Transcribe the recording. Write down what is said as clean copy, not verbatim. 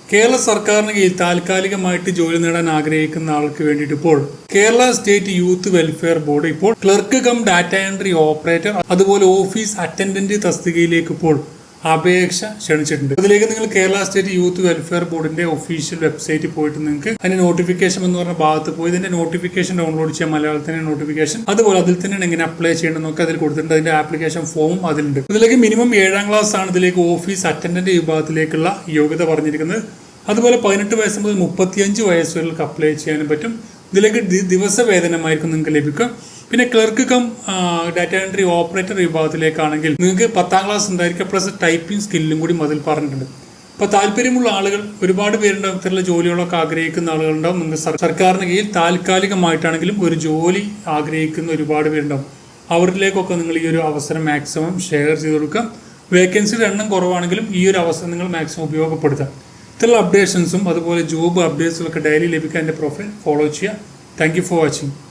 കേരള സർക്കാരിന് കീഴിൽ താൽക്കാലികമായിട്ട് ജോലി നേടാൻ ആഗ്രഹിക്കുന്ന ആൾക്ക് വേണ്ടിയിട്ട് ഇപ്പോൾ Kerala state youth welfare board ഇപ്പോൾ clerk cum data entry operator അതുപോലെ ഓഫീസ് അറ്റൻഡന്റ് തസ്തികയിലേക്ക് ഇപ്പോൾ അപേക്ഷ ക്ഷണിച്ചിട്ടുണ്ട്. അതിലേക്ക് നിങ്ങൾ കേരള സ്റ്റേറ്റ് യൂത്ത് വെൽഫെയർ ബോർഡിന്റെ ഒഫീഷ്യൽ വെബ്സൈറ്റിൽ പോയിട്ട് നിങ്ങൾക്ക് അതിന്റെ നോട്ടിഫിക്കേഷൻ എന്ന് പറഞ്ഞ ഭാഗത്ത് പോയി ഇതിന്റെ നോട്ടിഫിക്കേഷൻ ഡൗൺലോഡ് ചെയ്യാം. മലയാളത്തിന്റെ നോട്ടിഫിക്കേഷൻ അതുപോലെ അതിൽ തന്നെയാണ് എങ്ങനെ അപ്ലൈ ചെയ്യണമെന്നൊക്കെ അതിൽ കൊടുത്തിട്ടുണ്ട്. അതിന്റെ ആപ്ലിക്കേഷൻ ഫോമും അതിലുണ്ട്. ഇതിലേക്ക് മിനിമം 7ാം ക്ലാസ് ആണ് ഇതിലേക്ക് ഓഫീസ് അറ്റൻഡന്റ് വിഭാഗത്തിലേക്കുള്ള യോഗ്യത പറഞ്ഞിരിക്കുന്നത്. അതുപോലെ 18 വയസ്സ് മുതൽ 35 വയസ്സ് വരെ അപ്ലൈ ചെയ്യാനും പറ്റും. ഇതിലേക്ക് ദിവസ വേതനമായിരിക്കും നിങ്ങൾക്ക് ലഭിക്കുക. പിന്നെ clerk cum data entry operator വിഭാഗത്തിലേക്കാണെങ്കിൽ നിങ്ങൾക്ക് 10ാം ക്ലാസ് ഉണ്ടായിരിക്കുക പ്ലസ് ടൈപ്പിംഗ് സ്കില്ലും കൂടി അതിൽ പറഞ്ഞിട്ടുണ്ട്. അപ്പോൾ താല്പര്യമുള്ള ആളുകൾ ഒരുപാട് പേരുണ്ടാവും. ഇത്തരത്തിലുള്ള ജോലികളൊക്കെ ആഗ്രഹിക്കുന്ന ആളുകളുണ്ടാവും. നിങ്ങൾ സർക്കാരിന് കീഴിൽ താൽക്കാലികമായിട്ടാണെങ്കിലും ഒരു ജോലി ആഗ്രഹിക്കുന്ന ഒരുപാട് പേരുണ്ടാവും. അവരിലേക്കൊക്കെ നിങ്ങൾ ഈ ഒരു അവസരം മാക്സിമം ഷെയർ ചെയ്ത് കൊടുക്കുക. വേക്കൻസിയുടെ എണ്ണം കുറവാണെങ്കിലും ഈ ഒരു അവസരം നിങ്ങൾ മാക്സിമം ഉപയോഗപ്പെടുത്തുക. ഇത്തരത്തിലുള്ള അപ്ഡേഷൻസും അതുപോലെ ജോബ് അപ്ഡേറ്റ്സും ഒക്കെ ഡെയിലി ലഭിക്കാൻ എൻ്റെ പ്രൊഫൈൽ ഫോളോ ചെയ്യുക. Thank you for watching.